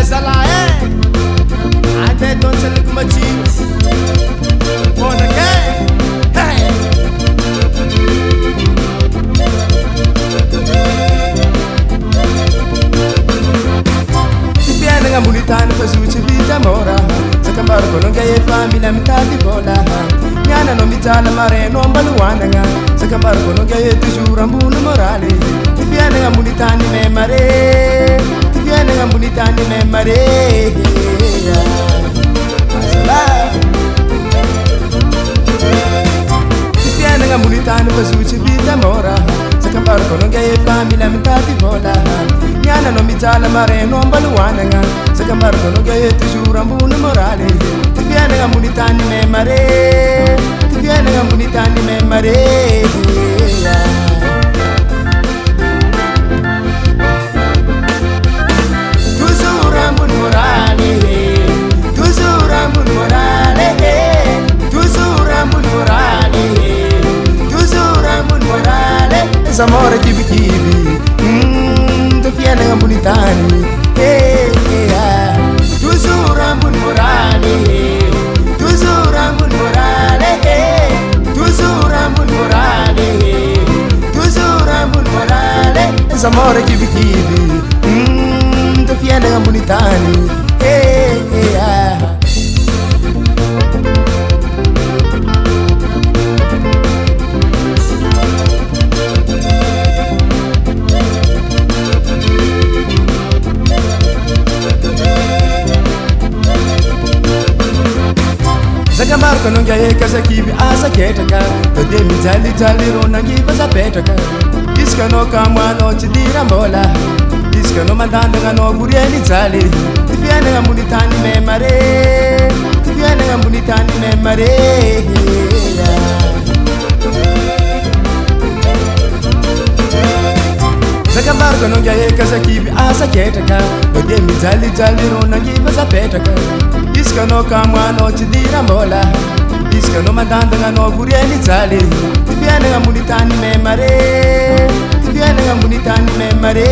Salah ante don sel kuma ci bona ke hey ti viene nga mulitano fa suci vita mora sakambar ko non gaye famiglia mitati bola nyana no mitala mare no mbaluwana nga sakambar ko non gaye toujours ambulu morale ti viene nga mulitani me mare viene nga mulitani me mare ti viene nga mulitani fa suci vita mora sakambar ko non gaye famiglia mitati bola nyana no mitala mare no mbaluwana nga sakambar ko non gaye toujours ambulu morale ti viene nga mulitani me mare ti viene nga mulitani me mare amore kibi kibi te viene nga mulitani toujours amun morale toujours amun morale toujours amun morale toujours amun morale amore kibi kibi te viene nga mulitani sakambar ko non gaye kasa kibi asa ketaka to demi jali jali ro nangi basa petaka iska no kama no chidira mola iska no mandanda no burieni jali ti viene nga mulitani me mare ti viene nga mulitani me mare sakambar ko non gaye kasa kibi asa ketaka to demi jali jali ro nangi basa petaka iska no kama no chidira mola iska no mandanda no burieni jali ti viene nga mulitani me mare ti viene nga mulitani me mare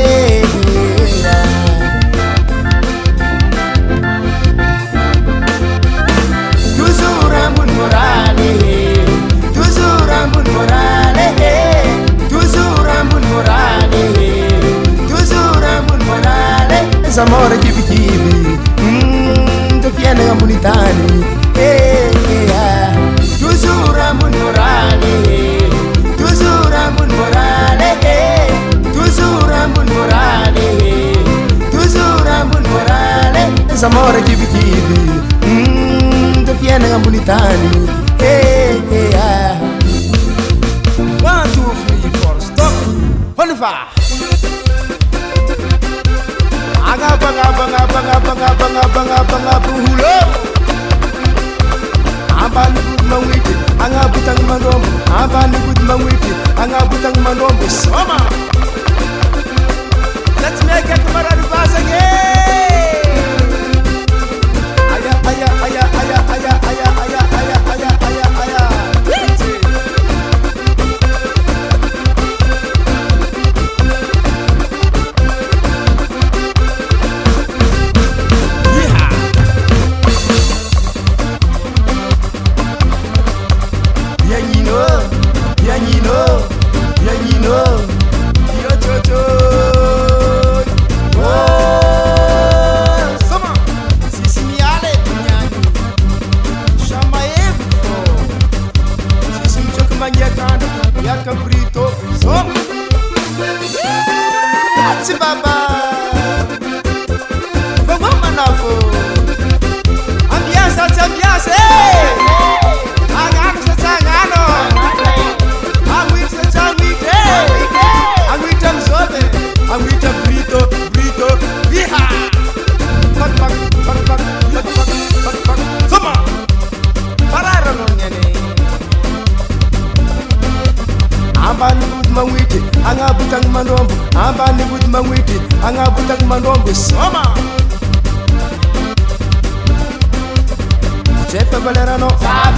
toujours amun morale toujours amun morale toujours amun morale toujours amun morale amore kibi kibi viene nga mulitani toujours amun morale toujours amun morale toujours amun morale toujours amun morale amore kibi kibi te viene nga mulitani 1 2 3 4 stop on va aga banga buhulo abani bud mawiti anga butang manombo abani bud mawiti anga butang manombo soma let's make it maradu basage aya aya aya aya aya aya aya aya aya aya aya Baba, como manafo, ambiance, agano, aguita mzote, aguita brito, viha, pak, soma, parara no nyane, abani bud mawiti, anga butang manombo, abani bud mawiti, anga butang manombo, soma. Chefa Valerano,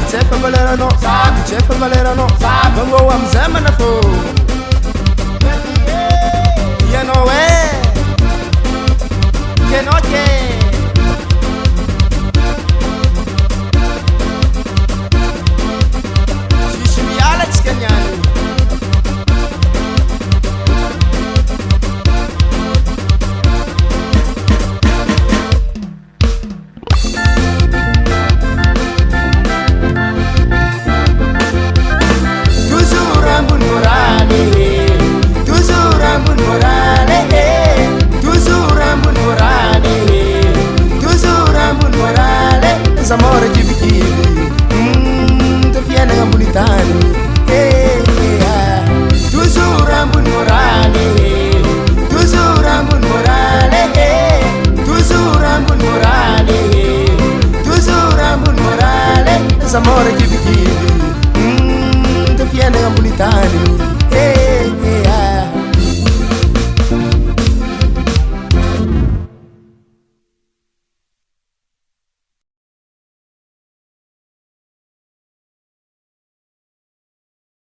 Chefa Valerano, Chefa Valerano, Bongo am Zamanafo.